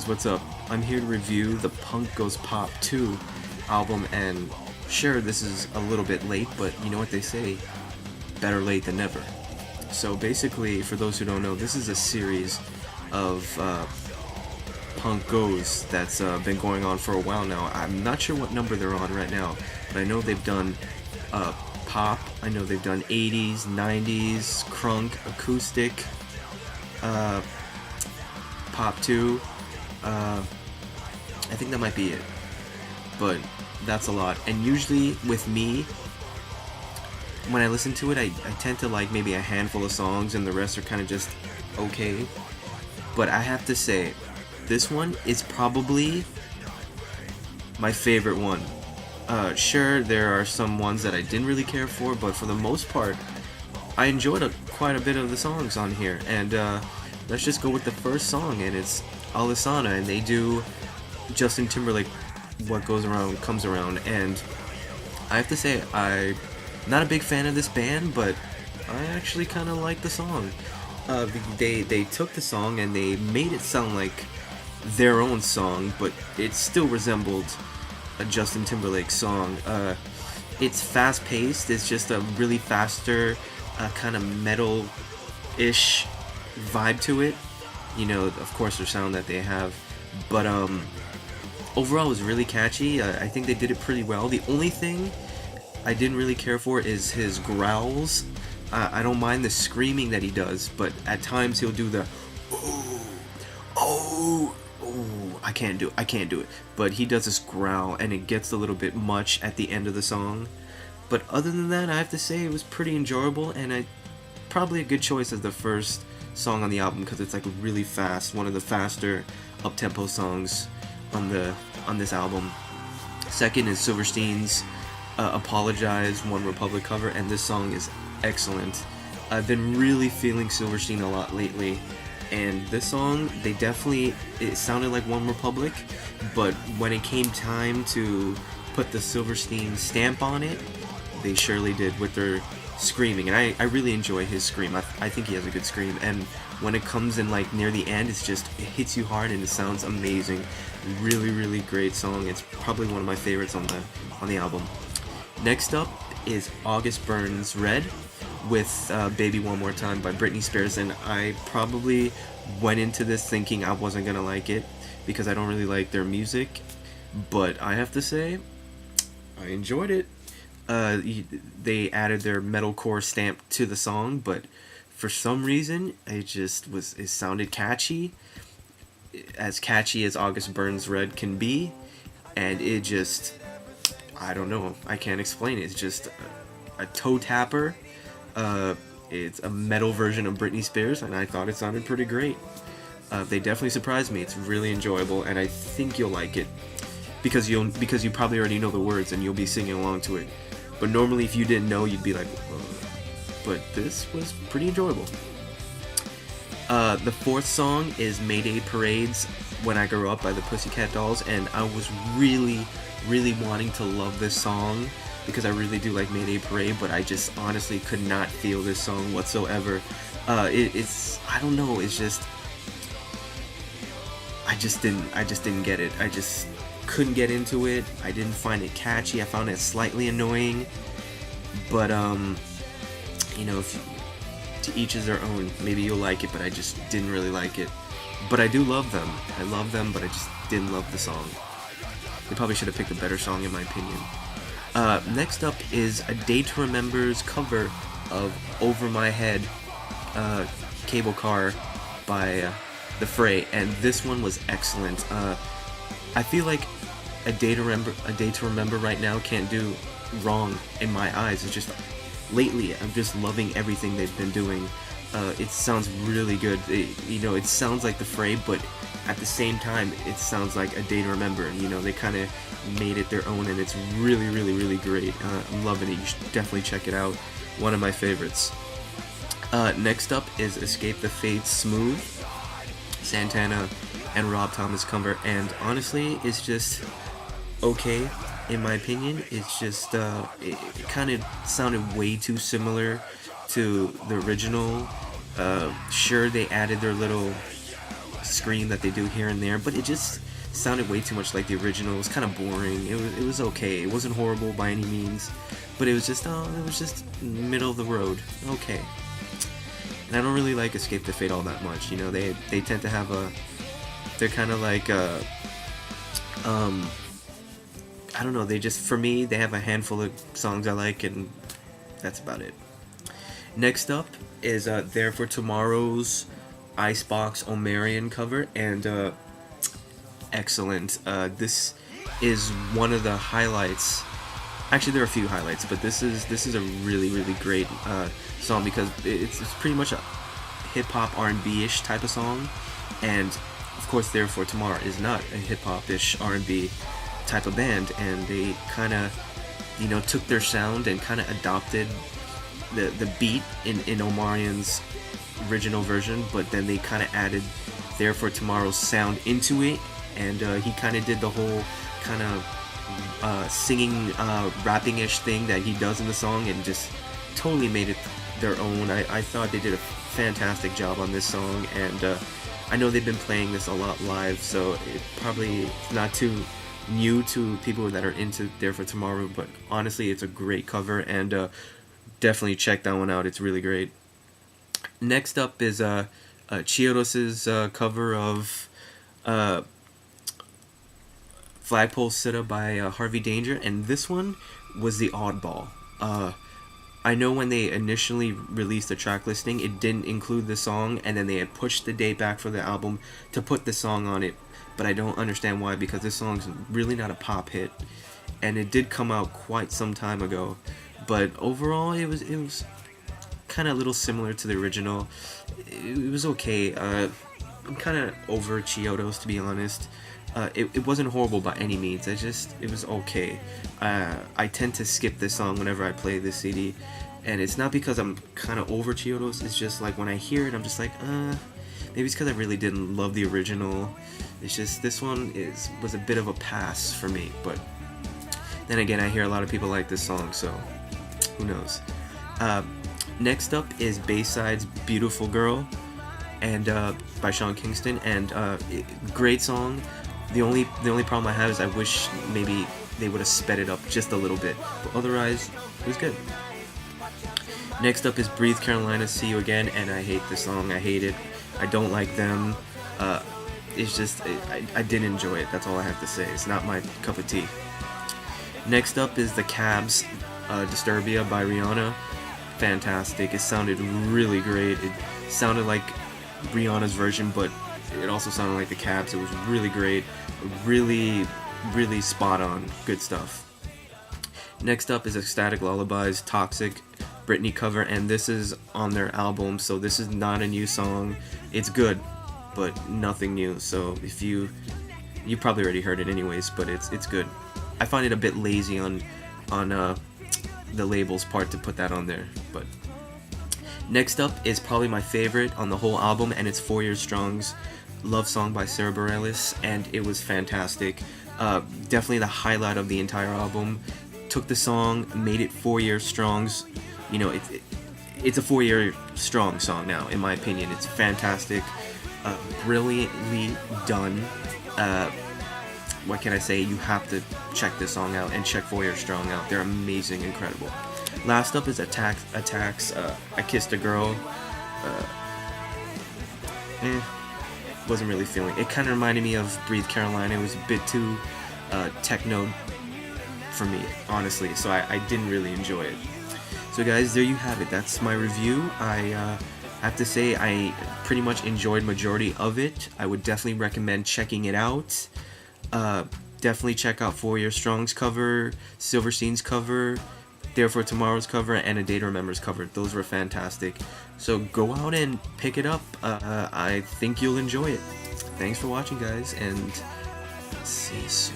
what's up? I'm here to review the Punk Goes Pop 2 album, and sure, this is a little bit late, but you know what they say, better late than never. So basically, for those who don't know, this is a series of Punk Goes that's been going on for a while now. I'm not sure what number they're on right now, but I know they've done pop, I know they've done 80s, 90s, crunk, acoustic, pop 2, I think that might be it, but that's a lot. And usually with me, when I listen to it, I tend to like maybe a handful of songs and the rest are kind of just okay. But I have to say, this one is probably my favorite one. Sure, there are some ones that I didn't really care for, but for the most part, I enjoyed quite a bit of the songs on here. And let's just go with the first song, and it's Alesana, and they do Justin Timberlake, What Goes Around Comes Around. And I have to say, I'm not a big fan of this band, but I actually kind of like the song. They took the song and they made it sound like their own song, but it still resembled a Justin Timberlake song. It's fast-paced. It's just a really faster, kind of metal-ish vibe to it. You know, of course, the sound that they have, but overall, it was really catchy. I think they did it pretty well. The only thing I didn't really care for is his growls. I don't mind the screaming that he does, but at times he'll do the oh, I can't do it. But he does this growl, and it gets a little bit much at the end of the song. But other than that, I have to say it was pretty enjoyable, and probably a good choice as the first song on the album, because it's like really fast, one of the faster up-tempo songs on this album. Second is Silverstein's Apologize, One Republic cover, and this song is excellent. I've been really feeling Silverstein a lot lately, and this song, it sounded like One Republic, but when it came time to put the Silverstein stamp on it, they surely did with their screaming, and I really enjoy his scream. I think he has a good scream, and when it comes in like near the end, it hits you hard and it sounds amazing. Really, really great song. It's probably one of my favorites on the album. Next up is August Burns Red with Baby One More Time by Britney Spears, and I probably went into this thinking I wasn't gonna like it because I don't really like their music, but I have to say I enjoyed it. They added their metalcore stamp to the song, but for some reason it sounded catchy, as catchy as August Burns Red can be, and I don't know, I can't explain it. It's just a toe tapper. It's a metal version of Britney Spears, and I thought it sounded pretty great. They definitely surprised me. It's really enjoyable, and I think you'll like it because you probably already know the words and you'll be singing along to it. But normally, if you didn't know, you'd be like, but this was pretty enjoyable. The fourth song is Mayday Parade's When I Grow Up by the Pussycat Dolls, and I was really, really wanting to love this song because I really do like Mayday Parade, but I just honestly could not feel this song whatsoever. It's I don't know, it's just I just didn't get it. I just couldn't get into it. I didn't find it catchy. I found it slightly annoying, but you know, to each is their own. Maybe you'll like it, but I just didn't really like it. But I do love them. I love them, but I just didn't love the song. They probably should have picked a better song, in my opinion. Next up is A Day to Remember's cover of Over My Head, Cable Car by The Fray, and this one was excellent. I feel like A Day to Remember right now can't do wrong in my eyes. It's just, lately, I'm just loving everything they've been doing. It sounds really good. It sounds like The Fray, but at the same time, it sounds like A Day to Remember. You know, they kind of made it their own, and it's really, really, really great. I'm loving it. You should definitely check it out. One of my favorites. Next up is Escape the Fates Smooth, Santana and Rob Thomas cover, and honestly, it's just okay. In my opinion, it's just it kind of sounded way too similar to the original. Sure, they added their little scream that they do here and there, but it just sounded way too much like the original. It was kind of boring. It was okay. It wasn't horrible by any means, but it was just middle of the road. Okay. And I don't really like Escape the Fate all that much. You know, they tend to have they're kind of like I don't know. They just, for me, they have a handful of songs I like, and that's about it. Next up is There for Tomorrow's Icebox Omarion cover, and excellent. This is one of the highlights. Actually, there are a few highlights, but this is a really great song, because it's pretty much a hip hop R&B-ish type of song, and of course, There for Tomorrow is not a hip hop-ish R&B type of band, and they kind of, you know, took their sound and kind of adopted the beat in Omarion's original version, but then they kind of added There for Tomorrow's sound into it, and he kind of did the whole kind of singing, rapping-ish thing that he does in the song, and just totally made it their own. I thought they did a fantastic job on this song, and I know they've been playing this a lot live, so it probably not too new to people that are into There for Tomorrow, but honestly, it's a great cover, and definitely check that one out. It's really great. Next up is Chiyoros's cover of Flagpole Sitta by Harvey Danger, and this one was the oddball. I know when they initially released the track listing, it didn't include the song, and then they had pushed the date back for the album to put the song on it, but I don't understand why, because this song's really not a pop hit, and it did come out quite some time ago, but overall it was kind of a little similar to the original. It was okay. I'm kind of over Chiodos, to be honest. It wasn't horrible by any means. It was okay. I tend to skip this song whenever I play this CD, and it's not because I'm kind of over Chiodos. It's just like when I hear it, I'm just like, maybe it's because I really didn't love the original. It's just this one was a bit of a pass for me. But then again, I hear a lot of people like this song, so who knows. Next up is Bayside's Beautiful Girl, and by Sean Kingston, and great song. The only problem I have is I wish maybe they would have sped it up just a little bit, but otherwise it was good. Next up is Breathe Carolina, See You Again, and I hate this song. I hate it. I don't like them. It's just I didn't enjoy it. That's all I have to say. It's not my cup of tea. Next up is The Cabs, Disturbia by Rihanna. Fantastic. It sounded really great. It sounded like Rihanna's version, but it also sounded like The Cabs. It was really great. Really spot on. Good stuff. Next up is Ecstatic Lullabies, Toxic Britney cover, and this is on their album, so this is not a new song. It's good, but nothing new. So if you probably already heard it anyways, but it's good. I find it a bit lazy on the label's part to put that on there. But next up is probably my favorite on the whole album, and it's 4 Years Strong's Love Song by Sarah Bareilles, and it was fantastic. Definitely the highlight of the entire album. Took the song, made it 4 Years Strong's. You know, it's a 4 Year Strong song now, in my opinion. It's fantastic, brilliantly done. What can I say? You have to check this song out and check 4 Years Strong out. They're amazing, incredible. Last up is Attacks. I Kissed a Girl. Wasn't really feeling it. It kind of reminded me of Breathe Carolina. It was a bit too techno for me, honestly, so I didn't really enjoy it. So guys, there you have it. That's my review. I have to say I pretty much enjoyed majority of it. I would definitely recommend checking it out. Definitely check out 4 Year Strong's cover, Silverstein's cover, There for Tomorrow's cover, and A Day to Remember's cover. Those were fantastic. So go out and pick it up. I think you'll enjoy it. Thanks for watching, guys, and see you soon.